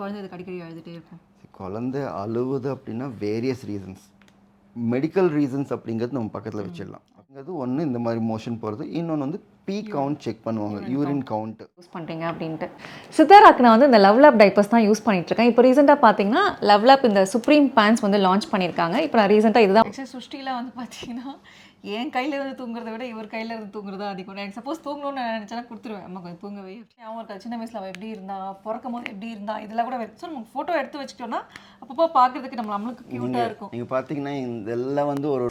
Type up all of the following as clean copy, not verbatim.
குழந்தை இதுக்கு அடிக்கடி அழுதுகிட்டே இருக்கும். குழந்தை அழுவுது அப்படின்னா வேரியஸ் ரீசன்ஸ். மெடிக்கல் ரீசன்ஸ் அப்படிங்கிறது நம்ம பக்கத்தில் வச்சிடலாம். அப்படிங்கிறது ஒன்று இந்த மாதிரி மோஷன் போகிறது, இன்னொன்று வந்து பீ கவுண்ட் செக் பண்ணுவாங்க, யூரின் கவுண்ட் யூஸ் பண்ணுறீங்க அப்படின்ட்டு. சித்தாராக்கு நான் வந்து இந்த லவ்லாப் டைப்பர்ஸ் தான் யூஸ் பண்ணிகிட்ருக்கேன். இப்போ ரீசெண்டாக பார்த்தீங்கன்னா லவ்லாப் இந்த சுப்ரீம் பேண்ட்ஸ் வந்து லான்ச் பண்ணியிருக்காங்க. இப்போ நான் ரீசெண்டாக இதுதான் ஆக்சுவலி சுஷ்டிலாம் வந்து பார்த்தீங்கன்னா என் கையில் இருந்து தூங்குறத விட இவர் கையில் இருந்து தூங்குறது தான் அதிகம். எனக்கு சப்போஸ் தூங்கணும்னு நான் நினச்சேன்னா கொடுத்துருவேன், அம்மா கொஞ்சம் தூங்கவே. அவங்க சின்ன வயசில் அவள் எப்படி இருந்தா, பிறக்கும் போது எப்படி இருந்தா, இதெல்லாம் கூட ஸோ நமக்கு ஃபோட்டோ எடுத்து வச்சுட்டோன்னா அப்பப்போ பார்க்குறதுக்கு நம்மளுக்கு க்யூட்டாக இருக்கும். நீங்கள் பார்த்தீங்கன்னா இதெல்லாம் வந்து ஒரு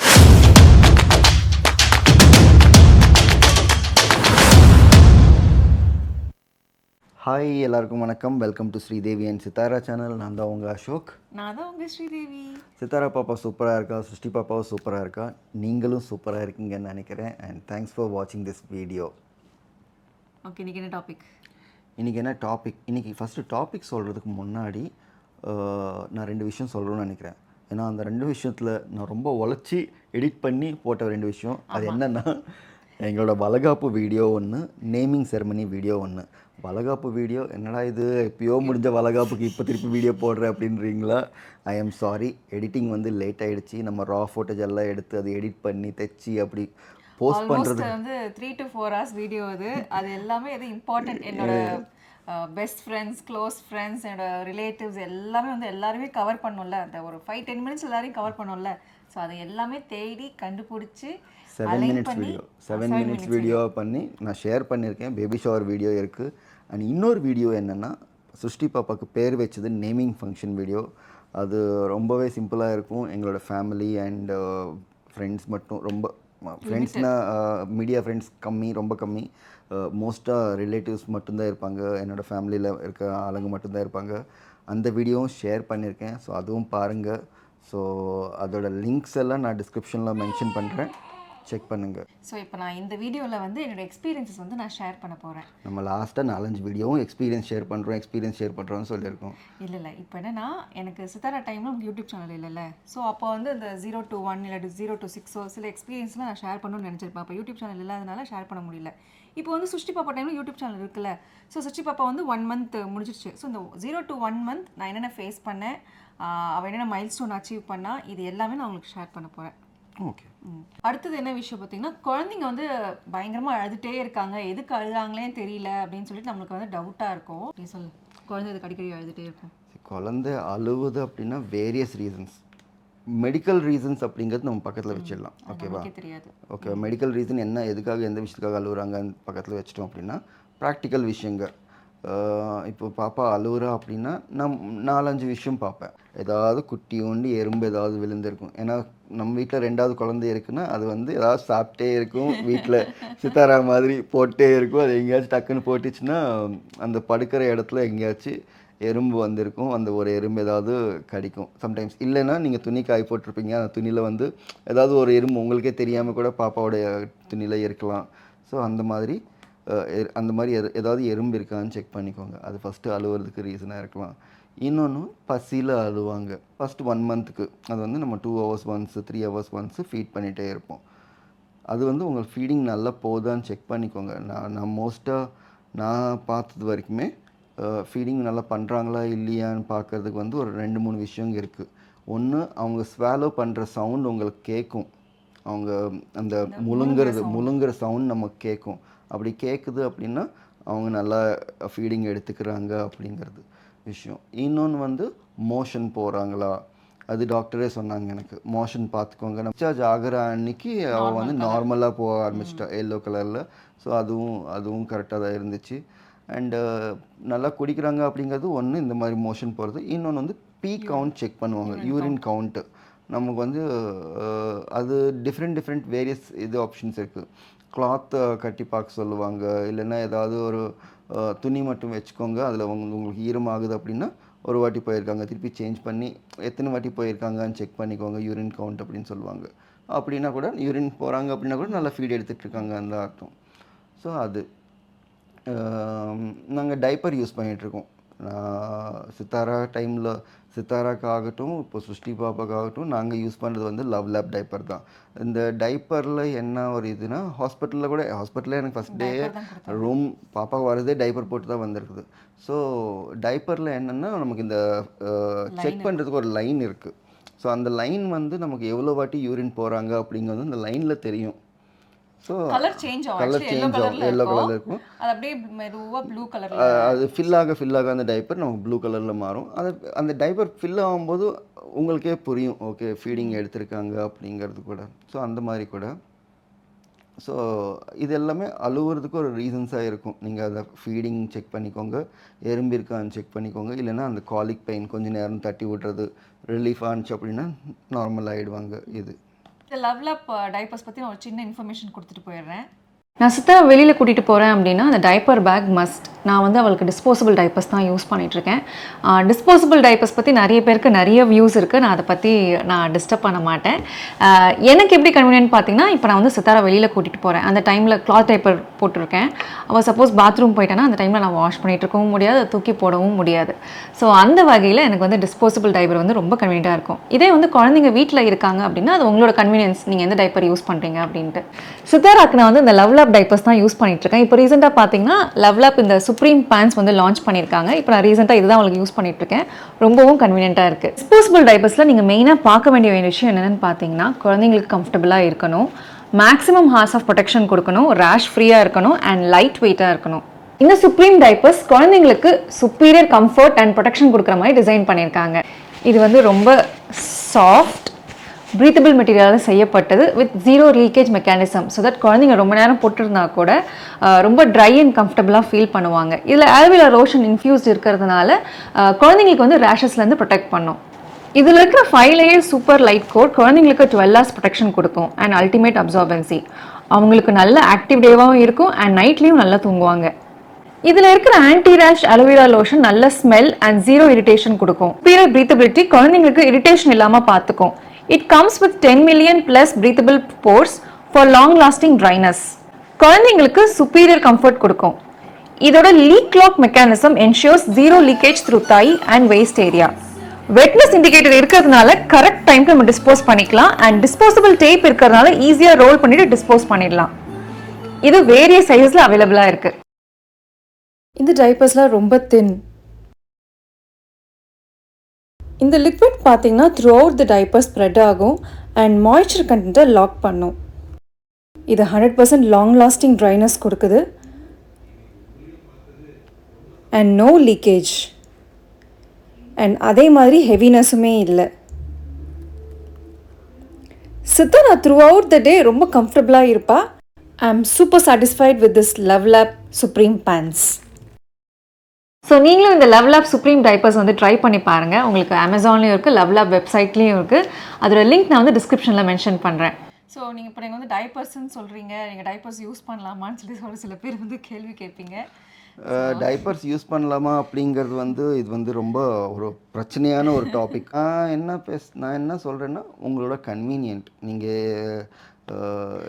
ஹாய் எல்லாருக்கும் வணக்கம். Welcome to Sridevi and Sithara channel. நான் தான் உங்கள் அசோக். நான் தான் உங்கள் ஸ்ரீதேவி. சித்தாரா பாப்பா சூப்பராக இருக்கா, சுஷ்டி பாப்பாவும் சூப்பராக இருக்கா, நீங்களும் சூப்பராக இருக்கீங்கன்னு நினைக்கிறேன். அண்ட் தேங்க்ஸ் ஃபார் வாட்சிங் திஸ் வீடியோ. ஓகே, இன்றைக்கி என்ன டாபிக்? இன்றைக்கி என்ன டாபிக்? இன்றைக்கி ஃபஸ்ட்டு டாபிக் சொல்கிறதுக்கு முன்னாடி நான் 2 விஷயம் சொல்லணும்னு நினைக்கிறேன். ஏன்னா அந்த 2 விஷயத்தில் நான் ரொம்ப உழைச்சி எடிட் பண்ணி போட்ட 2 விஷயம். அது என்னென்னா, எங்களோட வளகாப்பு வீடியோ ஒன்று, நேமிங் செரமனி வீடியோ ஒன்று. வளகாப்பு வீடியோ என்னடா இது, எப்பயோ முடிஞ்ச வளகாப்புக்கு இப்போ திருப்பி வீடியோ போடுறேன் அப்படின்றீங்களா? ஐ எம் சாரி, எடிட்டிங் வந்து லேட் ஆகிடுச்சு. நம்ம ரா ஃபோட்டேஜ் எல்லாம் எடுத்து அதை எடிட் பண்ணி தைச்சி அப்படி போஸ்ட் பண்ணுறது வந்து 3 to 4 hours வீடியோ. அது எல்லாமே எது இம்பார்ட்டன்ட், என்னோட பெஸ்ட் ஃப்ரெண்ட்ஸ், க்ளோஸ் ஃப்ரெண்ட்ஸ், என்னோட ரிலேட்டிவ்ஸ் எல்லாமே வந்து எல்லாருமே கவர் பண்ணோம்ல. அந்த ஒரு 5-10 minutes எல்லாரையும் கவர் பண்ணோம்ல. ஸோ அதை எல்லாமே தேடி கண்டுபிடிச்சி 7 minutes வீடியோ பண்ணி நான் ஷேர் பண்ணியிருக்கேன். பேபி ஷவர் வீடியோ இருக்குது. அண்ட் இன்னொரு வீடியோ என்னென்னா, சுஷ்டி பாப்பாவுக்கு பேர் வச்சது நேமிங் ஃபங்க்ஷன் வீடியோ. அது ரொம்பவே சிம்பிளாக இருக்கும். எங்களோட ஃபேமிலி அண்ட் ஃப்ரெண்ட்ஸ் மட்டும், ரொம்ப ஃப்ரெண்ட்ஸ்னால் மீடியா ஃப்ரெண்ட்ஸ் கம்மி, ரொம்ப கம்மி. மோஸ்ட்டாக ரிலேட்டிவ்ஸ் மட்டும்தான் இருப்பாங்க, என்னோடய ஃபேமிலியில் இருக்க ஆளுங்க மட்டும்தான் இருப்பாங்க. அந்த வீடியோவும் ஷேர் பண்ணியிருக்கேன். ஸோ அதுவும் பாருங்கள். ஸோ அதோட லிங்க்ஸ் எல்லாம் நான் டிஸ்கிரிப்ஷனில் மென்ஷன் பண்ணுறேன், செக் பண்ணுங்கள். ஸோ இப்போ நான் இந்த வீடியோவில் வந்து என்னோடய எக்ஸ்பீரியன்ஸஸ் வந்து நான் ஷேர் பண்ண போகிறேன். நம்ம லாஸ்ட்டாக 4-5 வீடியோவும் எக்ஸ்பீரியன்ஸ் ஷேர் பண்ணுறோம்னு சொல்லியிருக்கோம். இல்லை இப்போ என்னென்னா, எனக்கு சித்தாரா டைமில் உங்களுக்கு யூடியூப் சேனல் இல்லைல்ல. ஸோ அப்போ வந்து இந்த 0 to 1 இல்லை 0 to 6 சில எக்ஸ்பீரியன்ஸ்லாம் நான் ஷேர் பண்ணணும்னு நினச்சிருப்பேன். அப்போ யூடியூப் சேனல் இல்லாதனால ஷேர் பண்ண முடியல. இப்போ வந்து சுஷ்டி பாப்பா டைமில் யூடியூப் சேனல் இருக்குல்ல. ஸோ சுஷ்டி பாப்பா வந்து 1 month முடிச்சிருச்சு. ஸோ இந்த 0 to 1 month நான் என்னென்ன ஃபேஸ் பண்ணேன், அவள் என்னென்ன மைல் ஸ்டோன் அச்சீவ் பண்ணால், இது எல்லாமே நான் உங்களுக்கு ஷேர் பண்ண போகிறேன். ஓகே. அடுத்தது என்ன விஷயம் பார்த்தீங்கன்னா, குழந்தைங்க வந்து பயங்கரமாக அழுதுகிட்டே இருக்காங்க, எதுக்கு அழுதாங்களே தெரியல அப்படின்னு சொல்லிட்டு நம்மளுக்கு வந்து டவுட்டாக இருக்கும். அப்படின்னு சொல்லு, குழந்தை இதுக்கு அடிக்கடி அழுதுகிட்டே இருக்கும். குழந்தை அழுவுது அப்படின்னா வேரியஸ் ரீசன்ஸ். மெடிக்கல் ரீசன்ஸ் அப்படிங்கிறது நம்ம பக்கத்தில் வச்சிடலாம். ஓகேவா? தெரியாது. ஓகே, மெடிக்கல் ரீசன் என்ன, எதுக்காக, எந்த விஷயத்துக்காக அழுகுறாங்கன்னு பக்கத்தில் வச்சிட்டோம் அப்படின்னா, ப்ராக்டிக்கல் விஷயங்கள். இப்போ பாப்பா அழுகுறா அப்படின்னா நான் 4-5 விஷயம் பார்ப்பேன். ஏதாவது குட்டி உண்டு எறும்பு ஏதாவது விழுந்திருக்கும். ஏன்னா நம்ம வீட்டில் 2வது குழந்தை இருக்குன்னா அது வந்து ஏதாவது சாப்பிட்டே இருக்கும், வீட்டில் சித்தாரா மாதிரி போட்டே இருக்கும். அது எங்கேயாச்சும் டக்குன்னு போட்டுச்சுன்னா அந்த படுக்கிற இடத்துல எங்கேயாச்சும் எறும்பு வந்திருக்கும். அந்த ஒரு எறும்பு ஏதாவது கடிக்கும். சம்டைம்ஸ் இல்லைன்னா நீங்கள் துணி காய போட்டிருப்பீங்க, அந்த துணியில் வந்து ஏதாவது ஒரு எறும்பு உங்களுக்கே தெரியாமல் கூட பாப்பாவோடைய துணியில் இருக்கலாம். ஸோ அந்த மாதிரி ஏதாவது எறும்பு இருக்கான்னு செக் பண்ணிக்கோங்க. அது ஃபஸ்ட்டு அழுவுறதுக்கு ரீசனாக இருக்கலாம். இன்னொன்று, பசியில் அழுவாங்க. ஃபஸ்ட்டு 1 monthக்கு அது வந்து நம்ம 2 hours once 3 hours once feed பண்ணிகிட்டே இருப்போம். அது வந்து உங்களுக்கு ஃபீடிங் நல்லா போகுதான்னு செக் பண்ணிக்கோங்க. நான் மோஸ்ட்டாக நான் பார்த்தது வரைக்குமே ஃபீடிங் நல்லா பண்ணுறாங்களா இல்லையான்னு பார்க்குறதுக்கு வந்து ஒரு 2-3 விஷயம் இருக்குது. ஒன்று, அவங்க ஸ்வாலோ பண்ணுற சவுண்ட் உங்களுக்கு கேட்கும். அவங்க அந்த முழுங்குற சவுண்ட் நமக்கு கேட்கும். அப்படி கேட்குது அப்படின்னா அவங்க நல்லா ஃபீடிங் எடுத்துக்கிறாங்க அப்படிங்கிறது விஷயம். இன்னொன்று வந்து மோஷன் போகிறாங்களா, அது டாக்டரே சொன்னாங்க எனக்கு. மோஷன் பார்த்துக்கோங்க, டிஸ்சார்ஜ் ஆகிற அன்னைக்கு அவள் வந்து நார்மலாக போக ஆரம்பிச்சிட்டா, எல்லோ கலரில். ஸோ அதுவும் கரெக்டாக தான் இருந்துச்சு. அண்டு நல்லா குடிக்கிறாங்க அப்படிங்கிறது ஒன்று, இந்த மாதிரி மோஷன் போகிறது. இன்னொன்று வந்து பீ கவுண்ட் செக் பண்ணுவாங்க, யூரின் கவுண்ட்டு. நமக்கு வந்து அது டிஃப்ரெண்ட் வேரியஸ் ஆப்ஷன்ஸ் இருக்குது. கிளாத்தை கட்டி பார்க்க சொல்லுவாங்க, இல்லைன்னா ஏதாவது ஒரு துணி மட்டும் வச்சுக்கோங்க, அதில் உங்களுக்கு ஈரமாகுது அப்படின்னா ஒரு வாட்டி போயிருக்காங்க, திருப்பி சேஞ்ச் பண்ணி எத்தனை வாட்டி போயிருக்காங்கன்னு செக் பண்ணிக்கோங்க, யூரின் கவுண்ட் அப்படின்னு சொல்லுவாங்க. அப்படின்னா கூட யூரின் போகிறாங்க அப்படின்னா கூட நல்லா ஃபீட் எடுத்துகிட்ருக்காங்க அந்த அர்த்தம். ஸோ அது நாங்கள் டைப்பர் யூஸ் பண்ணிகிட்ருக்கோம். சித்தாரா டைமில் சித்தாராக்காகட்டும் இப்போ சுஷ்டி பாப்பாக்காகட்டும் நாங்கள் யூஸ் பண்ணுறது வந்து லவ் லேப் டைப்பர் தான். இந்த டைப்பரில் என்ன ஒரு இதுனா ஹாஸ்பிட்டலில் கூட ஹாஸ்பிட்டலில் எனக்கு ஃபஸ்ட் டே ரூம் பாப்பா வரதே டைப்பர் போட்டு தான் வந்திருக்குது. ஸோ டைப்பரில் என்னென்னா நமக்கு இந்த செக் பண்ணுறதுக்கு ஒரு லைன் இருக்குது. ஸோ அந்த லைன் வந்து நமக்கு எவ்வளோ வாட்டி யூரின் போகிறாங்க அப்படிங்கிறது அந்த லைனில் தெரியும். ஸோ கலர் சேஞ்ச் ஆகும், எல்லோ கலரில் இருக்கும். அது அப்படியே மெதுவாக ப்ளூ கலரில் அது ஃபில் ஆக அந்த டைப்பர் நமக்கு ப்ளூ கலரில் மாறும். அந்த டைப்பர் ஃபில் ஆகும்போது உங்களுக்கே புரியும், ஓகே ஃபீடிங் எடுத்திருக்காங்க அப்படிங்கிறது கூட. ஸோ அந்த மாதிரி கூட. ஸோ இது எல்லாமே அழுவுறதுக்கு ஒரு ரீசன்ஸாக இருக்கும். நீங்கள் அதை ஃபீடிங் செக் பண்ணிக்கோங்க, எறும்பு இருக்கான்னு செக் பண்ணிக்கோங்க. இல்லைன்னா அந்த காலிக் பெயின் கொஞ்சம் நேரம் தட்டி விட்றது ரிலீஃப் ஆனிச்சு அப்படின்னா நார்மல் ஆகிடுவாங்க. இது இந்த லவ் லேப் டைப்பர்ஸ் பற்றி நான் ஒரு சின்ன இன்ஃபர்மேஷன் கொடுத்துட்டு போயிடுறேன். நான் சித்தாரா வெளியில் கூட்டிகிட்டு போகிறேன் அப்படின்னா அந்த டைப்பர் பேக் மஸ்ட். நான் வந்து அவளுக்கு டிஸ்போசபிள் டைப்பர்ஸ் தான் யூஸ் பண்ணிகிட்ருக்கேன். டிஸ்போசபிள் டைப்பர்ஸ் பற்றி நிறைய பேருக்கு நிறைய வியூஸ் இருக்குது. நான் அதை பற்றி நான் டிஸ்டர்ப் பண்ண மாட்டேன். எனக்கு எப்படி கன்வீனியன்ட் பார்த்தீங்கன்னா, இப்போ நான் வந்து சித்தாரா வெளியில் கூட்டிகிட்டு போகிறேன். அந்த டைமில் கிளாத் டைப்பர் போட்டிருக்கேன். அவள் சப்போஸ் பாத்ரூம் போயிட்டேன்னா அந்த டைமில் நான் வாஷ் பண்ணிகிட்டு இருக்கவும் முடியாது, தூக்கி போடவும் முடியாது. ஸோ அந்த வகையில் எனக்கு வந்து டிஸ்போசபிள் டைப்பர் வந்து ரொம்ப கன்வீனியண்ட்டாக இருக்கும். இதே வந்து குழந்தைங்க வீட்டில் இருக்காங்க அப்படின்னா அது உங்களோட கன்வீனியன்ஸ், நீங்கள் எந்த டைப்பர் யூஸ் பண்ணுறீங்க அப்படின்ட்டு. சித்தாராக்கு நான் வந்து இந்த லவ் லேப் டைப்பர்ஸ் தான் யூஸ் பண்ணிகிட்ருக்கேன். இப்போ ரீசெண்டாக பார்த்தீங்கன்னா லவ் லேப் இந்த சுப்ரீம் பேண்ட்ஸ் வந்து லான்ச் பண்ணியிருக்காங்க. இப்போ நான் ரீசெண்டாக இதுதான் அவங்களுக்கு யூஸ் பண்ணிகிட்ருக்கேன். ரொம்பவும் கன்வீனியண்ட்டாக இருக்குது. டிஸ்போசபிள் டைப்பர்ஸில் நீங்கள் மெயினாக பார்க்க வேண்டிய விஷயம் என்னென்னு பார்த்தீங்கன்னா, குழந்தைங்களுக்கு கம்ஃபர்டபுளாக இருக்கணும், மேக்ஸிமம் ஹார்ஸ் ஆஃப் ப்ரொடெக்ஷன் கொடுக்கணும், ரேஷ் ஃப்ரீயாக இருக்கணும் அண்ட் லைட் வெயிட்டாக இருக்கணும். இந்த சுப்ரீம் டைப்பர்ஸ் குழந்தைங்களுக்கு சுப்பீரியர் கம்ஃபர்ட் அண்ட் ப்ரொடெக்ஷன் கொடுக்குற மாதிரி டிசைன் பண்ணியிருக்காங்க. இது வந்து ரொம்ப சாஃப்ட் ப்ரீத்தபிள் மெட்டீரியலால் செய்யப்பட்டது with zero leakage mechanism. So that குழந்தைங்க ரொம்ப நேரம் போட்டிருந்தா கூட ரொம்ப ட்ரை அண்ட் கம்ஃபர்டபுளாக ஃபீல் பண்ணுவாங்க. இதில் ஆல்விலா லோஷன் இன்ஃப்யூஸ்ட் இருக்கிறதுனால குழந்தைங்களுக்கு வந்து ரேஷஸ்லேருந்து ப்ரொடெக்ட் பண்ணும். இதில் இருக்கிற 5 லேயர் சூப்பர் லைட் கோட் குழந்தைங்களுக்கு 12 hours ப்ரொடெக்ஷன் கொடுக்கும் அண்ட் அல்டிமேட் அப்சார்பன்சி. அவங்களுக்கு நல்ல ஆக்டிவ் டேவாகவும் இருக்கும் அண்ட் நைட்லேயும் நல்லா தூங்குவாங்க. இதில் இருக்கிற ஆன்டி ரேஷ் அலோவேரா லோஷன் நல்ல ஸ்மெல் அண்ட் ஜீரோ இரிட்டேஷன் கொடுக்கும். பீரியட் பிரீத்தபிலிட்டி குழந்தைங்களுக்கு இரிட்டேஷன் இல்லாமல் பார்த்துக்கும். It comes with 10 million plus breathable pores for long lasting dryness. குழந்தைங்களுக்கு superior comfort கொடுக்கும். இதோட leak lock mechanism ensures zero leakage through thigh and waist area. Wetness indicator இருக்கிறதுனால correct டைம்க்கு நம்ம டிஸ்போஸ் பண்ணிக்கலாம் அண்ட் டிஸ்போசபிள் டேப் இருக்கிறதுனால ஈஸியாக role பண்ணிட்டு டிஸ்போஸ் பண்ணிடலாம். இது வேரியஸ் சைஸில் அவைலபிளாக இருக்கு. இந்த டைப்பர்ஸ்லாம் ரொம்ப தின். இந்த லிக்விட் பார்த்தீங்கன்னா throughout the diaper spread ஆகும் அண்ட் மாய்ஸ்சர் கண்டென்ட்டை லாக் பண்ணும். இது 100% லாங் லாஸ்டிங் ட்ரைனஸ் கொடுக்குது அண்ட் நோ லீக்கேஜ் அண்ட் அதே மாதிரி ஹெவினஸுமே இல்லை. Sithara throughout the day ரொம்ப கம்ஃபர்டபுளாக இருப்பா. I am super satisfied with this love lap supreme pants. So நீங்களும் இந்த லவ் லேப் சுப்ரீம் டைப்பர்ஸ் வந்து ட்ரை பண்ணி பாருங்கள். உங்களுக்கு அமேசான்லேயும் இருக்குது, லவ் லேப் வெப்சைட்லேயும் இருக்குது. அதோட லிங்க் நான் வந்து டிஸ்கிரிப்ஷனில் மென்ஷன் பண்ணுறேன். ஸோ நீங்கள் இப்போ நீங்கள் வந்து டைப்பர்ஸ்ன்னு சொல்கிறீங்க, நீங்கள் டைப்பர்ஸ் யூஸ் பண்ணலாமான்னு சொல்லி சில பேர் வந்து கேள்வி கேட்பீங்க. டைப்பர்ஸ் யூஸ் பண்ணலாமா அப்படிங்கிறது வந்து இது வந்து ரொம்ப ஒரு பிரச்சனையான ஒரு டாபிக். நான் என்ன சொல்கிறேன்னா, உங்களோட கன்வீனியன்ட் நீங்கள்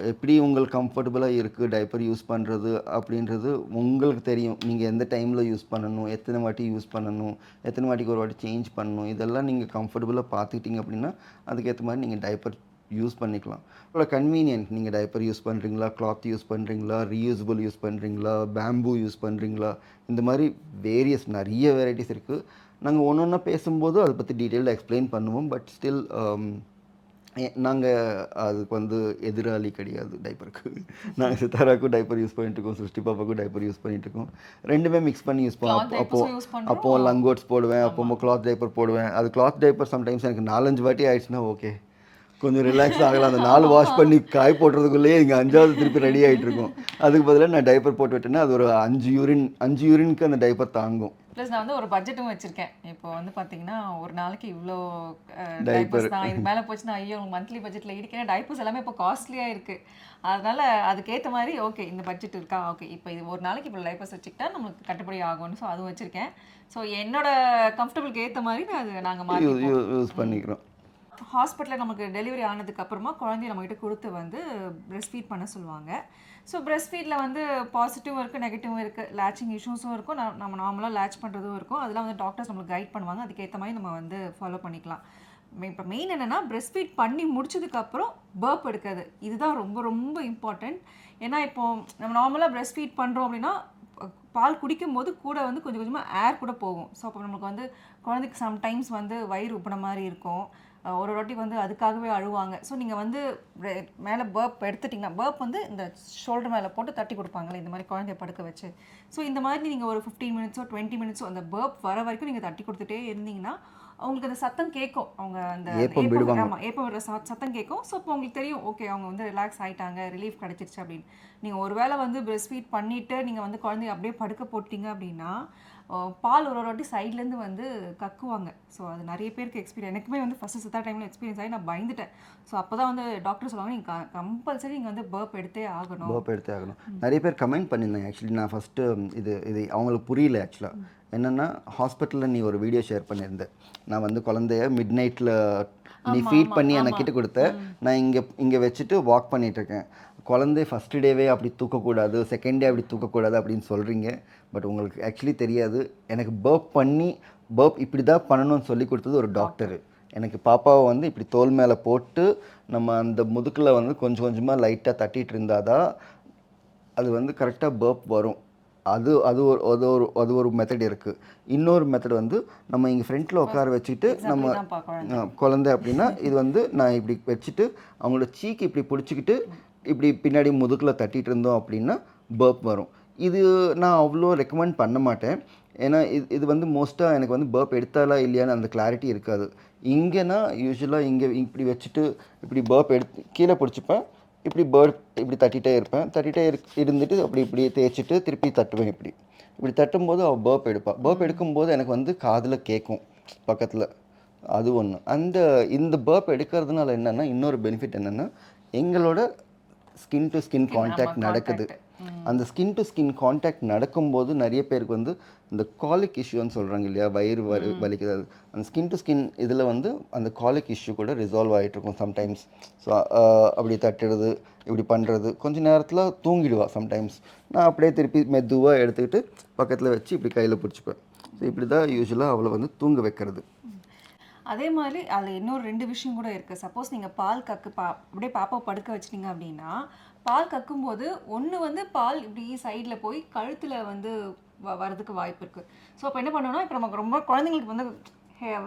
எப்படி உங்களுக்கு கம்ஃபர்டபுளாக இருக்குது டைப்பர் யூஸ் பண்ணுறது அப்படின்றது உங்களுக்கு தெரியும். நீங்கள் எந்த டைமில் யூஸ் பண்ணணும், எத்தனை வாட்டி யூஸ் பண்ணணும், எத்தனை வாட்டிக்கு ஒரு வாட்டி சேஞ்ச் பண்ணணும், இதெல்லாம் நீங்கள் கம்ஃபர்டபுளாக பார்த்துக்கிட்டிங்க அப்படின்னா அதுக்கேற்ற மாதிரி நீங்கள் டைப்பர் யூஸ் பண்ணிக்கலாம். உங்களோட கன்வீனியன்ட், நீங்கள் டைப்பர் யூஸ் பண்ணுறீங்களா, கிளாத் யூஸ் பண்ணுறீங்களா, ரீயூசபிள் யூஸ் பண்ணுறீங்களா, பேம்பூ யூஸ் பண்ணுறீங்களா, இந்த மாதிரி வேரியஸ் நிறைய வெரைட்டிஸ் இருக்குது. நாங்கள் ஒன்று ஒன்றா பேசும்போது அதை பற்றி டீட்டெயிலாக எக்ஸ்பிளைன் பண்ணுவோம். பட் ஸ்டில் நாங்கள் அதுக்கு வந்து எதிராளி கிடையாது டைப்பருக்கு. நாங்கள் சித்தாராக்கும் டைப்பர் யூஸ் பண்ணிட்டுருக்கோம், சுஷ்டி பாப்பாக்கும் டைப்பர் யூஸ் பண்ணிட்டுருக்கோம். ரெண்டுமே மிக்ஸ் பண்ணி யூஸ் பண்ணுவோம். அப்போது லங்கோட்ஸ் போடுவேன், அப்போ கிளாத் டைப்பர் போடுவேன். அது கிளாத் டைப்பர் சம்டைம்ஸ் எனக்கு 4-5 வாட்டி ஆயிடுச்சுன்னா ஓகே கொஞ்சம் ரிலாக்ஸ் ஆகலாம். அந்த 4 வாஷ் பண்ணி காய் போடுறதுக்குள்ளேயே இங்கே 5வது திருப்பி ரெடி ஆகிட்டு இருக்கும். அதுக்கு பதிலாக நான் டைப்பர் போட்டு விட்டேன்னா அது ஒரு 5 யூரினுக்கு அந்த டைப்பர் தாங்கும். ப்ளஸ் நான் வந்து ஒரு பட்ஜெட்டும் வச்சுருக்கேன். இப்போ வந்து பார்த்தீங்கன்னா ஒரு நாளைக்கு இவ்வளோ டைப்பர்ஸ் தான். இது மேலே போச்சுன்னா ஐயோ மந்த்லி பட்ஜெட்டில் இடிக்கிறேன். டைப்பர்ஸ் எல்லாமே இப்போ காஸ்ட்லியாக இருக்குது. அதனால் அதுக்கேற்ற மாதிரி ஓகே இந்த பட்ஜெட் இருக்கா, ஓகே இப்போ இது ஒரு நாளைக்கு இப்போ டைப்பர்ஸ் வச்சுக்கிட்டா நமக்கு கட்டுப்படி ஆகும்னு ஸோ அதுவும் வச்சுருக்கேன். ஸோ என்னோட கம்ஃபர்டபுளுக்கு ஏற்ற மாதிரி அது நாங்கள் யூஸ் பண்ணிக்கிறோம். ஹாஸ்பிட்டலில் நமக்கு டெலிவரி ஆனதுக்கு அப்புறமா குழந்தைய நம்மகிட்ட கொடுத்து வந்து பிரஸ்ட் ஃபீட் பண்ண சொல்லுவாங்க. ஸோ பிரஸ்ட் ஃபீடில் வந்து பாசிட்டிவும் இருக்குது, நெகட்டிவும் இருக்குது. லேச்சிங் இஷ்யூஸும் இருக்கும், நம்ம நார்மலாக லேட்ச் பண்ணுறதும் இருக்கும். அதெல்லாம் வந்து டாக்டர்ஸ் நம்மளுக்கு கைட் பண்ணுவாங்க. அதுக்கேற்ற மாதிரி நம்ம வந்து ஃபாலோ பண்ணிக்கலாம். இப்போ மெயின் என்னென்னா பிரஸ்ட் ஃபீட் பண்ணி முடிச்சதுக்கப்புறம் பர்ப் எடுக்கிறது. இதுதான் ரொம்ப ரொம்ப இம்பார்ட்டண்ட். ஏன்னா இப்போது நம்ம நார்மலாக பிரஸ்ட் ஃபீட் பண்ணுறோம் அப்படின்னா பால் குடிக்கும்போது கூட வந்து கொஞ்சம் கொஞ்சமாக ஏர் கூட போகும். ஸோ அப்போ நமக்கு வந்து குழந்தைக்கு சம்டைம்ஸ் வந்து வயிறு உப்புன மாதிரி இருக்கும். ஒரு வாட்டி வந்து அதுக்காகவே அழுவாங்க. ஸோ நீங்கள் வந்து மேலே பர்ப் எடுத்துட்டிங்கன்னா, பர்ப் வந்து இந்த ஷோல்டர் மேலே போட்டு தட்டி கொடுப்பாங்களே இந்த மாதிரி குழந்தைய படுக்க வச்சு. ஸோ இந்த மாதிரி நீங்கள் ஒரு 15 மினிட்ஸோ 20 மினிட்ஸோ அந்த பர்ப் வர வரைக்கும் நீங்கள் தட்டி கொடுத்துட்டே இருந்தீங்கன்னா அவங்களுக்கு அந்த சத்தம் கேட்கும். அவங்க அந்த ஏப்பம் விடுற சத்தம் கேட்கும். ஸோ இப்போ உங்களுக்கு தெரியும், ஓகே அவங்க வந்து ரிலாக்ஸ் ஆகிட்டாங்க, ரிலீஃப் கிடச்சிருச்சு அப்படின்னு. நீங்கள் ஒரு வேளை வந்து பிரஸ்ட் ஃபீட் பண்ணிவிட்டு நீங்கள் வந்து குழந்தைய அப்படியே படுக்க போட்டிங்க அப்படின்னா பால் ஒரு வாட்டி சைட்லேருந்து வந்து கக்குவாங்க. ஸோ அது நிறைய பேருக்கு எக்ஸ்பீரியன்ஸ். எனக்குமே வந்து ஃபஸ்ட்டு சித்தா டைமில் எக்ஸ்பீரியன்ஸ் ஆகி நான் பயந்துட்டேன். ஸோ அப்போ தான் வந்து டாக்டர் சொல்லுவாங்க, நீங்கள் கம்பல்சரி நீங்கள் வந்து பர்ப் எடுத்தே ஆகணும். நிறைய பேர் கமெண்ட் பண்ணியிருந்தாங்க. ஆக்சுவலி நான் ஃபஸ்ட்டு இது அவங்களுக்கு புரியல. ஆக்சுவலாக என்னென்னா, ஹாஸ்பிட்டலில் நீ ஒரு வீடியோ ஷேர் பண்ணியிருந்தேன். நான் வந்து குழந்தைய மிட் நைட்டில் நீ ஃபீட் பண்ணி எனக்கிட்ட கொடுத்த, நான் இங்கே வச்சுட்டு வாக் பண்ணிகிட்ருக்கேன். குழந்தை ஃபஸ்ட்டு டேவே அப்படி தூக்கக்கூடாது, செகண்ட் டே அப்படி தூக்கக்கூடாது அப்படின்னு சொல்கிறீங்க. பட் உங்களுக்கு ஆக்சுவலி தெரியாது, எனக்கு பர்ப் இப்படி தான் பண்ணணும்னு சொல்லி கொடுத்தது ஒரு டாக்டரு. எனக்கு பாப்பாவை வந்து இப்படி தோல் மேலே போட்டு நம்ம அந்த முதுக்கில் வந்து கொஞ்சம் கொஞ்சமாக லைட்டாக தட்டிகிட்டு இருந்தால் தான் அது வந்து கரெக்டாக பர்ப் வரும். அது ஒரு மெத்தட் இருக்குது. இன்னொரு மெத்தட் வந்து நம்ம இங்கே ஃப்ரண்ட்டில் உட்கார வச்சுட்டு நம்ம குழந்தை அப்படின்னா இது வந்து நான் இப்படி வச்சுட்டு அவங்களோட சீக்கு இப்படி பிடிச்சிக்கிட்டு இப்படி பின்னாடி முதுகில் தட்டிகிட்டு இருந்தோம் அப்படின்னா பர்ப் வரும். இது நான் அவ்வளோ ரெக்கமெண்ட் பண்ண மாட்டேன். ஏன்னா இது வந்து மோஸ்ட்டாக எனக்கு வந்து பர்ப் எடுத்தாலா இல்லையான்னு அந்த கிளாரிட்டி இருக்காது. இங்கேனா யூஸ்வலாக இங்கே இப்படி வச்சுட்டு இப்படி பர்ப் எடுத்து கீழே பிடிச்சிப்பேன், இப்படி இப்படி தட்டிகிட்டே இருந்துட்டு இப்படியே தேய்ச்சிட்டு திருப்பி தட்டுவேன். இப்படி தட்டும்போது அவள் பர்ப் எடுப்பாள். பர்ப் எடுக்கும்போது எனக்கு வந்து காதில் கேட்கும் பக்கத்தில். அது ஒன்று. இந்த பர்ப் எடுக்கிறதுனால என்னென்னா, இன்னொரு பெனிஃபிட் என்னென்னா, எங்களோட ஸ்கின் டு ஸ்கின் கான்டாக்ட் நடக்குது. அந்த ஸ்கின் டு ஸ்கின் கான்டாக்ட் நடக்கும்போது நிறைய பேருக்கு வந்து இந்த காலிக் இஷ்யூன்னு சொல்கிறாங்க இல்லையா, வயிறு வலிக்கிறது. அந்த ஸ்கின் டு ஸ்கின் இதில் வந்து அந்த காலிக் இஷ்யூ கூட ரிசால்வ் ஆகிட்ருக்கும் சம்டைம்ஸ். ஸோ அப்படி தட்டுறது இப்படி பண்ணுறது கொஞ்சம் நேரத்தில் தூங்கிடுவா சம்டைம்ஸ். நான் அப்படியே திருப்பி மெதுவாக எடுத்துக்கிட்டு பக்கத்தில் வச்சு இப்படி கையில் பிடிச்சிப்பேன். ஸோ இப்படி தான் யூஸ்வலாக அவளை வந்து தூங்க வைக்கிறது. அதே மாதிரி அதில் இன்னொரு 2 விஷயம் கூட இருக்குது. சப்போஸ் நீங்கள் பால் அப்படியே பாப்பாவை படுக்க வச்சிட்டிங்க அப்படின்னா, பால் கக்கும்போது ஒன்று வந்து பால் இப்படி சைடில் போய் கழுத்தில் வந்து வரதுக்கு வாய்ப்பு இருக்குது. ஸோ அப்போ என்ன பண்ணோம்னா, இப்போ நமக்கு ரொம்ப குழந்தைங்களுக்கு வந்து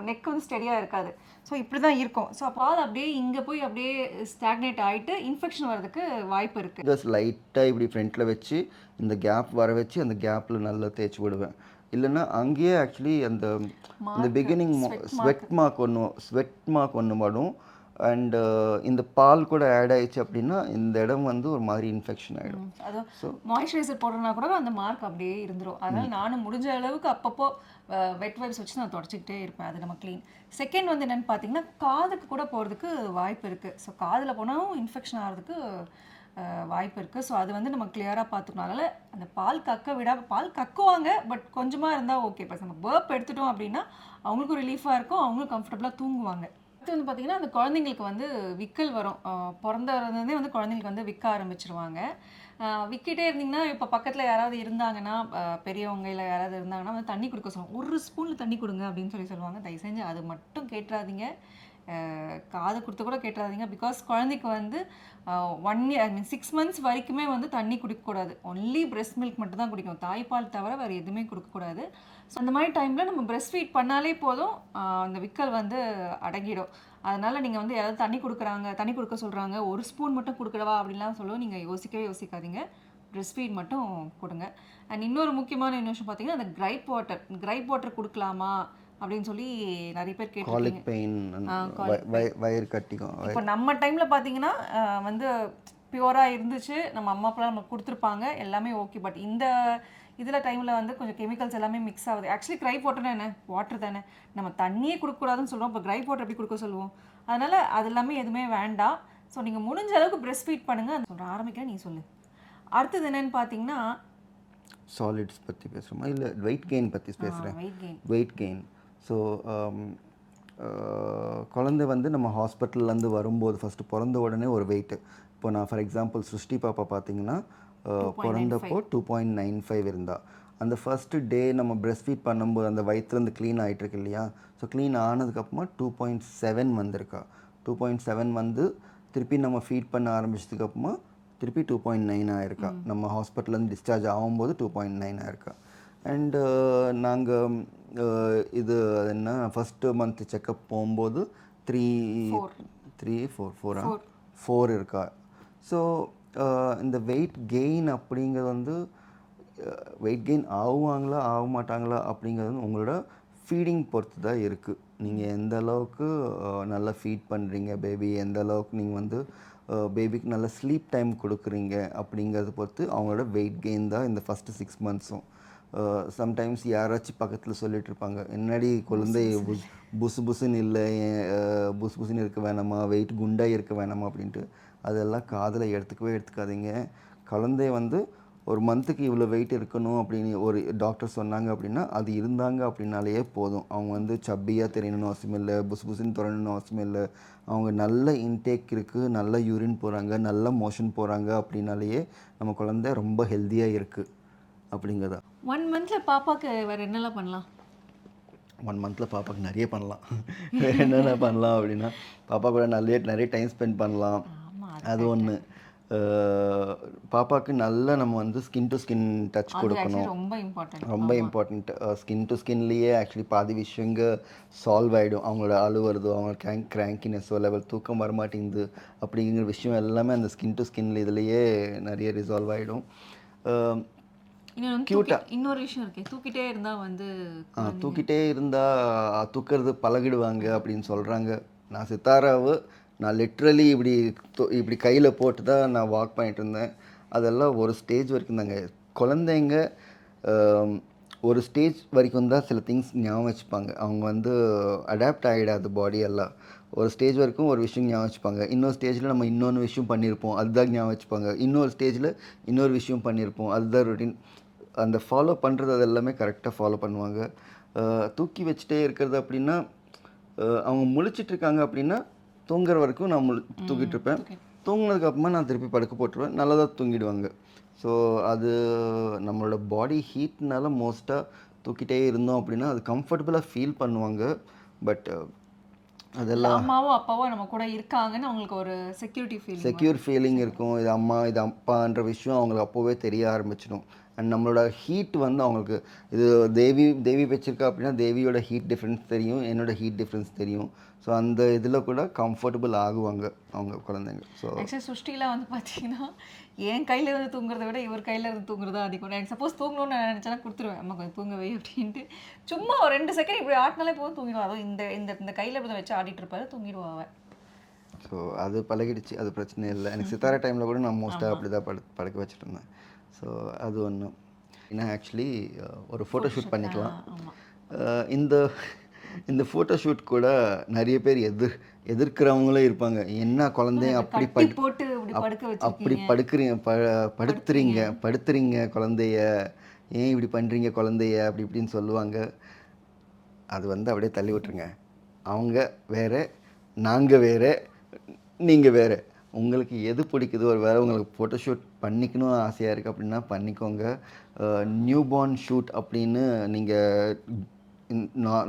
நெக் வந்து ஸ்டெடியாக இருக்காது. ஸோ இப்படி தான் இருக்கும். ஸோ பால் அப்படியே இங்கே போய் அப்படியே ஸ்டாக்னேட் ஆகிட்டு இன்ஃபெக்ஷன் வரதுக்கு வாய்ப்பு இருக்குது. ஜஸ்ட் லைட்டாக இப்படி ஃப்ரண்ட்டில் வச்சு இந்த கேப் வர வச்சு அந்த கேப்பில் நல்லா தேய்ச்சி விடுவேன். இல்லைன்னா அங்கேயே ஆக்சுவலி அந்த பிகினிங் ஸ்வெட் மார்க் ஒன்று வரும். அண்டு இந்த பால் கூட ஆட் ஆயிடுச்சு அப்படின்னா இந்த இடம் வந்து ஒரு மாதிரி இன்ஃபெக்ஷன் ஆகிடும். ஸோ மாய்ஸ்சரைசர் போடுறதுனா கூட அந்த மார்க் அப்படியே இருந்துடும். அதனால் நானும் முடிஞ்ச அளவுக்கு அப்பப்போ வெட் வைப்ஸ் வச்சு நான் தொடச்சிக்கிட்டே இருப்பேன். அது நம்ம க்ளீன். செகண்ட் வந்து என்னென்னு பார்த்தீங்கன்னா, காதுக்கு கூட போகிறதுக்கு வாய்ப்பு இருக்குது. ஸோ காதில் போனாலும் இன்ஃபெக்ஷன் ஆகிறதுக்கு வாய்ப்பு இருக்குது. ஸோ அது வந்து நம்ம கிளியராக பார்த்துக்கணும். அதனால் அந்த பால் கக்குவாங்க, பட் கொஞ்சமாக இருந்தால் ஓகே. இப்போ நம்ம பர்ப் எடுத்துட்டோம் அப்படின்னா அவங்களுக்கும் ரிலீஃபாக இருக்கும், அவங்களும் கம்ஃபர்டபுளாக தூங்குவாங்க. அடுத்து வந்து பார்த்திங்கன்னா, அந்த குழந்தைங்களுக்கு வந்து விக்கல் வரும். பிறந்ததுலேருந்தே வந்து குழந்தைங்களுக்கு வந்து விற்க ஆரம்பிச்சிருவாங்க. விக்கிட்டே இருந்திங்கன்னா, இப்போ பக்கத்தில் யாராவது இருந்தாங்கன்னா, பெரியவங்க இல்லை யாராவது இருந்தாங்கன்னா வந்து தண்ணி கொடுக்க சொல்லுவாங்க. 1 ஸ்பூனில் தண்ணி கொடுங்க அப்படின்னு சொல்லுவாங்க. தயவு செஞ்சு அது மட்டும் கேட்டுறாதீங்க. காது கொடுத்து கூட கேட்டுறாதீங்க. பிகாஸ் குழந்தைக்கு வந்து 1 இயர் 6 மந்த்ஸ் வரைக்குமே வந்து தண்ணி குடிக்கக்கூடாது. ஒன்லி பிரெஸ்ட் மில்க் மட்டும் தான் குடிக்கணும். தாய்ப்பால் தவிர வேறு எதுவுமே கொடுக்கக்கூடாது. ஸோ அந்த மாதிரி டைமில் நம்ம பிரெஸ்ட் ஃபீட் பண்ணாலே போதும், அந்த விக்கல் வந்து அடங்கிடும். அதனால் நீங்கள் வந்து யாராவது தண்ணி கொடுக்க சொல்கிறாங்க, 1 ஸ்பூன் மட்டும் கொடுக்கடவா அப்படின்லாம் சொல்லுவோம். நீங்கள் யோசிக்காதீங்க. பிரெஸ்ட் ஃபீட் மட்டும் கொடுங்க. அண்ட் இன்னொரு முக்கியமான விஷயம் பார்த்தீங்கன்னா, அந்த கிரைப் வாட்டர் கொடுக்கலாமா அப்படின்னு சொல்லி நிறைய பேர் கேட்டிருக்கீங்க. வயிறு கட்டிக்கும். இப்போ நம்ம டைமில் பார்த்தீங்கன்னா வந்து பியூராக இருந்துச்சு, நம்ம அம்மா அப்பா நம்ம கொடுத்துருப்பாங்க, எல்லாமே ஓகே. பட் இந்த இதில் டைமில் வந்து கொஞ்சம் கெமிக்கல்ஸ் எல்லாமே மிக்ஸ் ஆகுது. ஆக்சுவலி கிரைப் வாட்டர்னா என்ன, வாட்டர் தானே. நம்ம தண்ணியே கொடுக்கக்கூடாதுன்னு சொல்லுவோம், இப்போ கிரைப் வாட்டர் எப்படி கொடுக்க சொல்லுவோம். அதனால் அது எல்லாமே எதுவுமே வேண்டாம். ஸோ நீங்கள் முடிஞ்ச அளவுக்கு பிரெஸ்ட் ஃபீட் பண்ணுங்கள். சொல்கிறேன், ஆரம்பிக்கிறேன், நீ சொல்லு. அடுத்தது என்னென்னு பார்த்தீங்கன்னா, சாலிட்ஸ் பற்றி பேசுகிறோமா இல்லை வெயிட் கெயின் பற்றி பேசுகிறேன். Weight gain. ஸோ குழந்தை வந்து நம்ம ஹாஸ்பிட்டல்லேருந்து வரும்போது ஃபஸ்ட்டு பிறந்த உடனே ஒரு வெயிட்டு. இப்போ நான் ஃபார் எக்ஸாம்பிள் சிருஷ்டி பாப்பா பார்த்தீங்கன்னா பிறந்தப்போ 2.95 இருந்தா. அந்த ஃபஸ்ட்டு டே நம்ம பிரஸ்ட் ஃபீட் பண்ணும்போது அந்த வயிற்றுலேருந்து க்ளீன் ஆகிட்டுருக்கு இல்லையா, ஸோ க்ளீன் ஆனதுக்கப்புறமா 2.7 வந்திருக்கா. 2.7 வந்து திருப்பி நம்ம ஃபீட் பண்ண ஆரம்பிச்சதுக்கப்புறமா திருப்பி 2.9 ஆயிருக்கா. நம்ம ஹாஸ்பிட்டல்லேருந்து டிஸ்சார்ஜ் ஆகும்போது 2.9 ஆயிருக்கா. அண்டு நாங்கள் இது என்ன ஃபஸ்ட்டு மந்த் செக்கப் போகும்போது 4 இருக்கா. ஸோ இந்த வெயிட் கெயின் அப்படிங்கிறது வந்து வெயிட் கெயின் ஆகுவாங்களா ஆக மாட்டாங்களா அப்படிங்கிறது வந்து உங்களோட ஃபீடிங் பொறுத்து தான் இருக்குது. நீங்கள் எந்த அளவுக்கு நல்லா ஃபீட் பண்ணுறீங்க பேபி, எந்த அளவுக்கு நீங்கள் வந்து பேபிக்கு நல்ல ஸ்லீப் டைம் கொடுக்குறீங்க அப்படிங்கிறத பொறுத்து அவங்களோட வெயிட் கெயின் தான் இந்த ஃபஸ்ட்டு 6 மந்த்ஸும். சம்டைம்ஸ் யாராச்சும் பக்கத்தில் சொல்லிட்டு இருப்பாங்க, என்னடி குழந்தை புசு புசுன்னு இல்லை, புசு புசுன்னு இருக்க வேணாமா, வெயிட் குண்டாக இருக்க வேணாமா அப்படின்ட்டு. அதெல்லாம் காதில் எடுத்துக்காதீங்க. குழந்தைய வந்து ஒரு மந்த்துக்கு இவ்வளோ வெயிட் இருக்கணும் அப்படின்னு ஒரு டாக்டர் சொன்னாங்க அப்படின்னா அது இருந்தாங்க அப்படின்னாலேயே போதும். அவங்க வந்து சப்பியாக தெரியணும்னு அவசியம் இல்லை, புசு புசுன்னு தொடரணும்னு அவசியம் இல்லை. அவங்க நல்ல இன்டேக் இருக்குது, நல்ல யூரின் போகிறாங்க, நல்ல மோஷன் போகிறாங்க அப்படின்னாலேயே நம்ம குழந்தை ரொம்ப ஹெல்த்தியாக இருக்குது அப்படிங்கிறதா. 1 மந்தில் பாப்பாவுக்கு வேறு என்னெல்லாம் பண்ணலாம்? 1 மந்தில் பாப்பாவுக்கு நிறைய பண்ணலாம். என்னென்ன பண்ணலாம் அப்படின்னா, பாப்பா கூட நிறைய டைம் ஸ்பெண்ட் பண்ணலாம். அது ஒன்று. பாப்பாவுக்கு நல்லா நம்ம வந்து ஸ்கின் டு ஸ்கின் டச் கொடுக்கணும். ரொம்ப இம்பார்ட்டண்ட். ஸ்கின் டு ஸ்கின்லேயே ஆக்சுவலி பாதி விஷயங்க சால்வ் ஆகிடும். அவங்களோட அழுவுறதோ, அவங்க கிராங்கினஸோ, லெவல் தூக்கம் வரமாட்டேங்குது அப்படிங்கிற விஷயம் எல்லாமே அந்த ஸ்கின் டு ஸ்கின் இதுலேயே நிறைய ரிசால்வ் ஆகிடும். இன்னொரு விஷயம் இருக்கு, தூக்கிட்டே இருந்தால் வந்து தூக்கிறது பழகிடுவாங்க அப்படின்னு சொல்கிறாங்க. நான் சித்தாராவை நான் லிட்ரலி இப்படி கையில் போட்டு தான் நான் வாக் பண்ணிட்டு இருந்தேன். அதெல்லாம் ஒரு ஸ்டேஜ் வரைக்கும் தாங்க. குழந்தைங்க ஒரு ஸ்டேஜ் வரைக்கும் தான் சில திங்ஸ் ஞாபகம் வச்சுப்பாங்க. அவங்க வந்து அடாப்ட் ஆகிடாது பாடி எல்லாம். ஒரு ஸ்டேஜ் வரைக்கும் ஒரு விஷயம் ஞாபகம் வச்சுப்பாங்க. இன்னொரு ஸ்டேஜில் நம்ம இன்னொன்று விஷயம் பண்ணியிருப்போம், அதுதான் ஞாபகம் வச்சுப்பாங்க. இன்னொரு ஸ்டேஜில் இன்னொரு விஷயம் பண்ணியிருப்போம், அதுதான் ரொட்டீன். அந்த ஃபாலோ பண்ணுறது அது எல்லாமே கரெக்டாக ஃபாலோ பண்ணுவாங்க. தூக்கி வச்சுட்டே இருக்கிறது அப்படின்னா, அவங்க முழிச்சிட்ருக்காங்க அப்படின்னா தூங்குற வரைக்கும் நான் தூக்கிட்டு இருப்பேன். தூங்கினதுக்கப்புறமா நான் திருப்பி படுக்க போட்டுருவேன், நல்லதாக தூங்கிடுவாங்க. ஸோ அது நம்மளோட பாடி ஹீட்னால மோஸ்ட்டாக தூக்கிட்டே இருந்தோம் அப்படின்னா அது கம்ஃபர்டபுளாக ஃபீல் பண்ணுவாங்க. பட் அதெல்லாம் அம்மாவோ அப்பாவோ நம்ம கூட இருக்காங்கன்னு அவங்களுக்கு ஒரு செக்யூர் ஃபீலிங் இருக்கும். இது அம்மா இது அப்பான்ற விஷயம் அவங்களுக்கு அப்போவே தெரிய ஆரம்பிச்சிடும். அண்ட் நம்மளோட ஹீட் வந்து அவங்களுக்கு இது தேவி வச்சிருக்கா அப்படின்னா தேவியோட ஹீட் டிஃப்ரென்ஸ் தெரியும், என்னோடய ஹீட் டிஃப்ரென்ஸ் தெரியும். ஸோ அந்த இதில் கூட கம்ஃபர்டபுள் ஆகுவாங்க அவங்க குழந்தைங்க. ஸோ ஆக்சுவலி சுஷ்டிலாம் வந்து பார்த்தீங்கன்னா என் கையில் இருந்து தூங்குறத விட இவர் கையில் இருந்து தூங்குறதா அதிகம். எனக்கு சப்போஸ் தூங்கணும்னு நான் நினச்சேன்னா கொடுத்துருவேன், அம்மா கொஞ்சம் தூங்கவே அப்படின்ட்டு. சும்மா ஒரு 2 செகண்ட் இப்படி ஆட்டினாலே போதும் தூங்கிடுவா. அதுவும் இந்த கையில் இப்படி வச்சு ஆடிட்டு இருப்பாரு, தூங்கிடுவா அவன். ஸோ அது பழகிடுச்சு, அது பிரச்சனை இல்லை. எனக்கு சித்தாரா டைமில் கூட நான் மோஸ்ட்டாக அப்படி தான் படுக்க வச்சுட்டு இருந்தேன். ஸோ அது ஒன்று. ஏன்னா ஆக்சுவலி ஒரு ஃபோட்டோ ஷூட் பண்ணிக்கலாம். இந்த ஃபோட்டோ ஷூட் கூட நிறைய பேர் எதிர்க்கிறவங்களும் இருப்பாங்க. என்ன குழந்தைய அப்படி படுத்துறீங்க குழந்தைய, ஏன் இப்படி பண்ணுறீங்க குழந்தைய அப்படி இப்படின்னு சொல்லுவாங்க. அது வந்து அப்படியே தள்ளி விட்டுருங்க. அவங்க வேறு, நாங்கள் வேறு, நீங்கள் வேறு. உங்களுக்கு எது பிடிக்குதோ, ஒரு வேறு உங்களுக்கு ஃபோட்டோ ஷூட் பண்ணிக்கணும் ஆசையாக இருக்குது அப்படின்னா பண்ணிக்கோங்க. நியூ பார்ன் ஷூட் அப்படின்னு நீங்கள்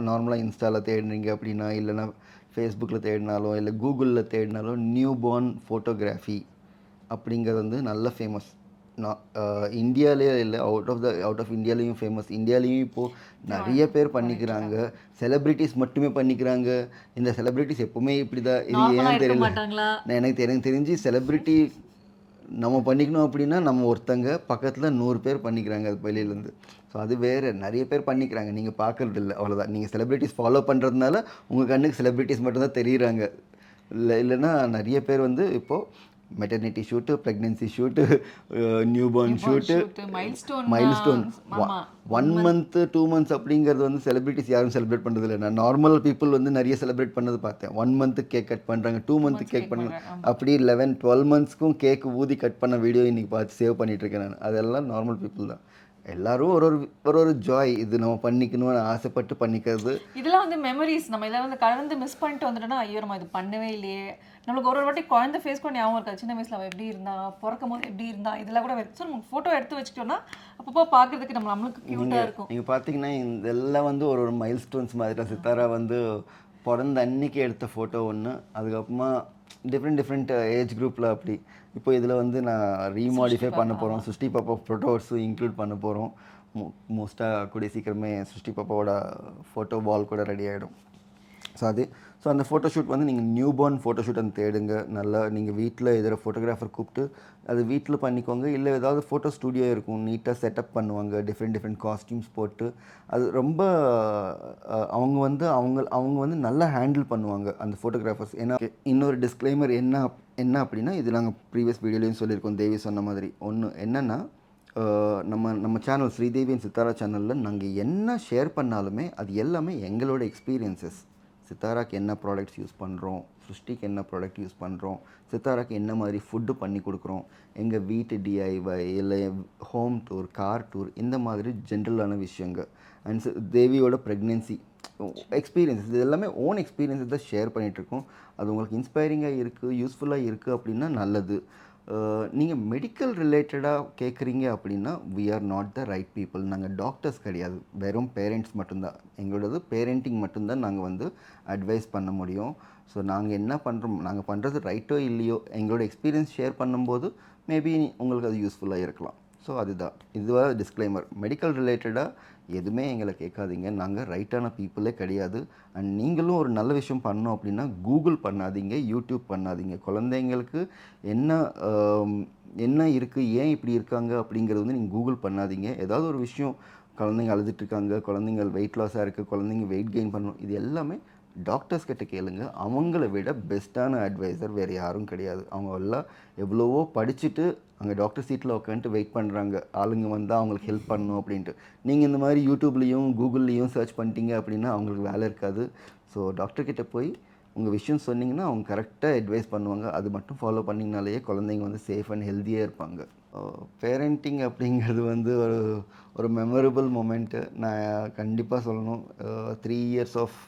நார்மலாக இன்ஸ்டாவில் தேடுறீங்க அப்படின்னா, இல்லைனா ஃபேஸ்புக்கில் தேடினாலும், இல்லை கூகுளில் தேடினாலும் நியூ பார்ன் ஃபோட்டோகிராஃபி அப்படிங்கிறது வந்து நல்ல ஃபேமஸ். இந்தியாவிலே இல்லை, அவுட் ஆஃப் இந்தியாலேயும் ஃபேமஸ். இந்தியாலேயும் இப்போது நிறைய பேர் பண்ணிக்கிறாங்க. செலிப்ரிட்டிஸ் மட்டுமே பண்ணிக்கிறாங்க. இந்த செலிப்ரிட்டிஸ் எப்போவுமே இப்படி தான், இது ஏன் தெரியல. எனக்கு தெரிஞ்சு செலிப்ரிட்டி நம்ம பண்ணிக்கணும் அப்படின்னா நம்ம ஒருத்தங்க பக்கத்தில் 100 பேர் பண்ணிக்கிறாங்க அது வெளியிலேருந்து. ஸோ அது வேறு, நிறைய பேர் பண்ணிக்கிறாங்க, நீங்கள் பார்க்குறது இல்லை, அவ்வளோதான். நீங்கள் செலிப்ரிட்டிஸ் ஃபாலோ பண்ணுறதுனால உங்கள் கண்ணுக்கு செலிப்ரிட்டிஸ் மட்டும்தான் தெரியுறாங்க. இல்லைன்னா நிறைய பேர் வந்து இப்போது maternity shoot, pregnancy shoot, new born shoot, milestone 1 month 2 months அப்படிங்கிறது வந்து செலிப்ரிட்டிஸ் யாரும் செலிப்ரேட் பண்ணுறது இல்லை. நான் நார்மல் பீப்புள் வந்து நிறைய செலிப்ரேட் பண்ணது பார்த்தேன். 1 மந்த்து கேக் கட் பண்ணுறாங்க, 2 மந்த்து கேக் பண்ணுறாங்க, அப்படி 11-12 மந்த்ஸ்க்கும் கேக் ஊதி கட் பண்ண வீடியோ இன்றைக்கி பார்த்து சேவ் பண்ணிகிட்ருக்கேன் நான். அதெல்லாம் நார்மல் பீப்புள் தான். எல்லாரும் ஒரு ஒரு ஒரு ஒரு ஜாய் இது நம்ம பண்ணிக்கணும்னு ஆசைப்பட்டு பண்ணிக்கிறது. இதெல்லாம் வந்து மெமரிஸ். நம்ம இதெல்லாம் வந்து கலந்து மிஸ் பண்ணிட்டு வந்துட்டோம்னா, ஐயோ நம்ம இது பண்ணவே இல்லையே. நம்மளுக்கு ஒரு ஒரு வாட்டி குழந்தை ஃபேஸ் கூட ஞாபகம் இருக்காது. சின்ன வயசுல அவ எப்படி இருந்தா, பொறக்கும்போது எப்படி இருந்தா, இதெல்லாம் கூட வச்சு நம்ம ஃபோட்டோ எடுத்து வச்சுட்டோம்னா, அப்பப்போ பார்க்கறதுக்கு நம்மளுக்கு க்யூட்டா இருக்கும். நீங்கள் பார்த்தீங்கன்னா இதெல்லாம் வந்து ஒரு ஒரு மைல் ஸ்டோன்ஸ் மாதிரி தான். சித்தாரா வந்து பிறந்த அன்னைக்கு எடுத்த ஃபோட்டோ ஒன்று, அதுக்கப்புறமா டிஃப்ரெண்ட் ஏஜ் குரூப்பில் அப்படி. இப்போ இதில் வந்து நான் ரீமாடிஃபை பண்ண போகிறோம். சுஷ்டி பாப்பா ஃபோட்டோஸும் இன்க்ளூட் பண்ண போகிறோம். மோஸ்ட்டாக கூடிய சீக்கிரமே சுஷ்டி பாப்பாவோட ஃபோட்டோ வால் கூட ரெடி ஆகிடும். ஸோ அந்த ஃபோட்டோஷூட் வந்து நீங்கள் நியூ பார்ன் ஃபோட்டோஷூட் அந்த தேடுங்க. நல்லா நீங்கள் வீட்டில் எதிர ஃபோட்டோகிராஃபர் கூப்பிட்டு அது வீட்டில் பண்ணிக்கோங்க. இல்லை ஏதாவது ஃபோட்டோ ஸ்டூடியோ இருக்கும், நீட்டாக செட்டப் பண்ணுவாங்க, டிஃப்ரெண்ட் காஸ்டியூம்ஸ் போட்டு. அது ரொம்ப அவங்க வந்து நல்லா ஹேண்டில் பண்ணுவாங்க அந்த ஃபோட்டோகிராஃபர்ஸ். ஏன்னா இன்னொரு டிஸ்க்ளைமர் என்ன அப்படின்னா, இது நாங்கள் ப்ரீவியஸ் வீடியோலையும் சொல்லியிருக்கோம், தேவி சொன்ன மாதிரி. ஒன்று என்னென்னா, நம்ம சேனல் ஸ்ரீதேவி அண்ட் சித்தாரா சேனலில் நாங்கள் என்ன ஷேர் பண்ணாலுமே அது எல்லாமே எங்களோட எக்ஸ்பீரியன்சஸ். சித்தாராக்கு என்ன ப்ராடக்ட்ஸ் யூஸ் பண்ணுறோம், சிருஷ்டிக்கு என்ன ப்ராடக்ட் யூஸ் பண்ணுறோம், சித்தாராக்கு என்ன மாதிரி ஃபுட்டு பண்ணி கொடுக்குறோம், எங்கள் வீட்டு டிஐவை இல்லை ஹோம் டூர், கார் டூர், இந்த மாதிரி ஜென்ரலான விஷயங்கள். அண்ட் தேவியோட ப்ரெக்னென்சி எக்ஸ்பீரியன்ஸஸ், இது எல்லாமே ஓன் எக்ஸ்பீரியன்ஸஸ் தான் ஷேர் பண்ணிகிட்ருக்கோம். அது உங்களுக்கு இன்ஸ்பைரிங்காக இருக்குது, யூஸ்ஃபுல்லாக இருக்குது அப்படின்னா நல்லது. நீங்கள் மெடிக்கல் ரிலேட்டடாக கேட்குறீங்க அப்படின்னா we are not the right people. நாங்கள் டாக்டர்ஸ் கிடையாது, வெறும் பேரண்ட்ஸ் மட்டும்தான். எங்களோடது பேரண்டிங் மட்டும்தான் நாங்கள் வந்து அட்வைஸ் பண்ண முடியும். ஸோ நாங்கள் என்ன பண்ணுறோம், நாங்கள் பண்ணுறது ரைட்டோ இல்லையோ, எங்களோட எக்ஸ்பீரியன்ஸ் ஷேர் பண்ணும்போது மேபி உங்களுக்கு அது யூஸ்ஃபுல்லாக இருக்கலாம். ஸோ அதுதான் இதுவாக டிஸ்க்ளைமர். மெடிக்கல் ரிலேட்டடாக எதுவுமே எங்களை கேட்காதீங்க, நாங்கள் ரைட்டான பீப்புளே கிடையாது. அண்ட் நீங்களும் ஒரு நல்ல விஷயம் பண்ணோம் அப்படின்னா கூகுள் பண்ணாதீங்க, யூடியூப் பண்ணாதீங்க. குழந்தைங்களுக்கு என்ன இருக்குது, ஏன் இப்படி இருக்காங்க அப்படிங்கிறது வந்து நீங்கள் கூகுள் பண்ணாதீங்க. ஏதாவது ஒரு விஷயம், குழந்தைங்க அழுதுட்டுருக்காங்க, குழந்தைங்க வெயிட் லாஸாக இருக்குது, குழந்தைங்க வெயிட் கெயின் பண்ணணும், இது எல்லாமே டாக்டர்ஸ் கிட்ட கேளுங்க. அவங்கள விட பெஸ்ட்டான அட்வைசர் வேறு யாரும் கிடையாது. அவங்க எல்லாம் எவ்வளவோ படிச்சுட்டு அங்கே டாக்டர் சீட்டில் உட்காந்துட்டு வெயிட் பண்ணுறாங்க, ஆளுங்க வந்தால் அவங்களுக்கு ஹெல்ப் பண்ணணும் அப்படின்ட்டு. நீங்கள் இந்த மாதிரி யூடியூப்லேயும் கூகுள்லேயும் சர்ச் பண்ணிட்டீங்க அப்படின்னா அவங்களுக்கு வேலை இருக்காது. ஸோ டாக்டர்கிட்ட போய் உங்கள் விஷயம் சொன்னீங்கன்னா அவங்க கரெக்டாக அட்வைஸ் பண்ணுவாங்க. அது மட்டும் ஃபாலோ பண்ணிங்கனாலேயே குழந்தைங்க வந்து சேஃப் அண்ட் ஹெல்த்தியாக இருப்பாங்க. பேரண்டிங் அப்படிங்கிறது வந்து ஒரு மெமரபிள் மொமெண்ட்டு. நான் கண்டிப்பாக சொல்லணும். 3 years ஆஃப்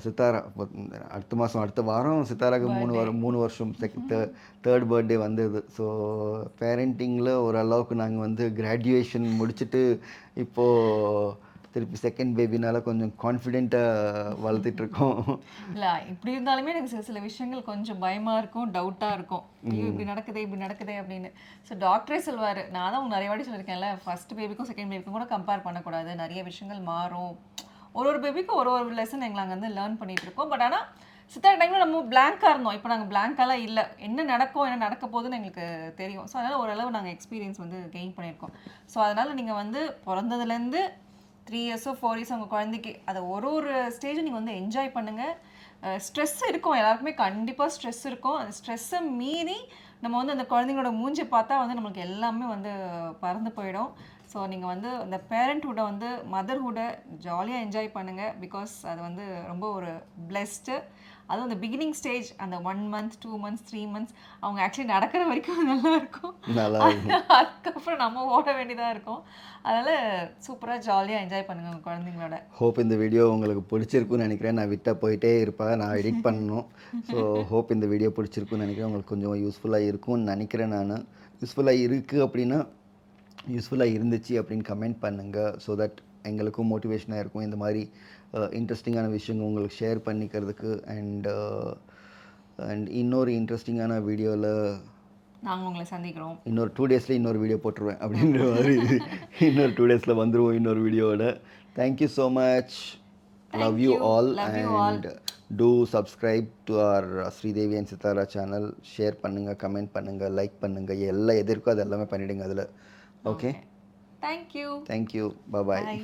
சித்தாரா அடுத்த வாரம் சித்தாராக்கு 3 வருஷம் தேர்ட் பர்த்டே வந்தது. ஸோ பேரண்டிங்கில் ஓரளவுக்கு நாங்கள் வந்து கிராஜுவேஷன் முடிச்சுட்டு இப்போது திருப்பி செகண்ட் பேபினால கொஞ்சம் கான்ஃபிடென்ட்டாக வளர்த்துட்ருக்கோம். இல்லை இப்படி இருந்தாலுமே எனக்கு சில விஷயங்கள் கொஞ்சம் பயமாக இருக்கும், டவுட்டாக இருக்கும். ஐயோ இப்படி நடக்குதே அப்படின்னு. ஸோ டாக்டரே சொல்வார், நான் தான் நிறைய வாட்டி சொல்லியிருக்கேன்ல, ஃபர்ஸ்ட் பேபிக்கும் செகண்ட் பேபிக்கும் கூட கம்பேர் பண்ணக்கூடாது, நிறைய விஷயங்கள் மாறும். ஒரு பேபிக்கும் ஒரு லெசன் எங்களை அங்கே வந்து லேர்ன் பண்ணிட்டு இருக்கோம். பட் ஆனால் சித்தாரா டைமில் நம்ம பிளாங்காக இருந்தோம். இப்போ நாங்கள் பிளாங்காலாம் இல்லை, என்ன நடக்க போகுதுன்னு எங்களுக்கு தெரியும். ஸோ அதனால் ஓரளவு நாங்கள் எக்ஸ்பீரியன்ஸ் வந்து கெயின் பண்ணியிருக்கோம். ஸோ அதனால் நீங்கள் வந்து பிறந்ததுலேருந்து 3 years 4 years உங்கள் குழந்தைக்கு அதை ஒரு ஸ்டேஜும் நீங்கள் வந்து என்ஜாய் பண்ணுங்கள். ஸ்ட்ரெஸ் இருக்கும், எல்லாருக்குமே கண்டிப்பாக ஸ்ட்ரெஸ் இருக்கும். அந்த ஸ்ட்ரெஸ்ஸை மீறி நம்ம வந்து அந்த குழந்தைங்களோட மூஞ்சி பார்த்தா வந்து நம்மளுக்கு எல்லாமே வந்து பறந்து போயிடும். ஸோ நீங்கள் வந்து அந்த பேரண்ட்ஹுட்டை வந்து மதர்ஹுட்டை ஜாலியாக என்ஜாய் பண்ணுங்கள். பிகாஸ் அது வந்து ரொம்ப ஒரு பிளெஸ்டு. அதுவும் அந்த பிகினிங் ஸ்டேஜ், அந்த 1 month 2 months 3 months அவங்க ஆக்சுவலி நடக்கிற வரைக்கும் நல்லா இருக்கும். அதுக்கப்புறம் நம்ம ஓட வேண்டியதாக இருக்கும். அதனால் சூப்பராக ஜாலியாக என்ஜாய் பண்ணுங்கள் உங்கள் குழந்தைங்களோட. ஹோப் இந்த வீடியோ உங்களுக்கு பிடிச்சிருக்குன்னு நினைக்கிறேன். நான் விட்டால் போயிட்டே இருப்பேன், நான் எடிட் பண்ணணும். ஸோ ஹோப் இந்த வீடியோ பிடிச்சிருக்குன்னு நினைக்கிறேன். உங்களுக்கு கொஞ்சம் யூஸ்ஃபுல்லாக இருக்கும்னு நினைக்கிறேன். நான் யூஸ்ஃபுல்லாக இருக்குது அப்படின்னா, யூஸ்ஃபுல்லாக இருந்துச்சு அப்படின்னு கமெண்ட் பண்ணுங்கள். ஸோ தட் எங்களுக்கும் மோட்டிவேஷனாக இருக்கும் இந்த மாதிரி இன்ட்ரெஸ்டிங்கான விஷயங்கள் உங்களுக்கு ஷேர் பண்ணிக்கிறதுக்கு. அண்ட் இன்னொரு இன்ட்ரெஸ்டிங்கான வீடியோவில் நாங்கள் உங்களை சந்திக்கிறோம். இன்னொரு 2 daysல இன்னொரு வீடியோ போட்டுருவேன் அப்படின்ற மாதிரி இன்னொரு 2 daysல வந்துடுவோம் இன்னொரு வீடியோவோட. Thank you so much. Love you all and do subscribe to our Sridevi and Sithara channel. Share பண்ணுங்கள், கமெண்ட் பண்ணுங்கள், லைக் பண்ணுங்கள், எல்லாம் எது இருக்கோ அது எல்லாமே பண்ணிவிடுங்க அதில். Okay, thank you. தேங்க்யூ. பாய்.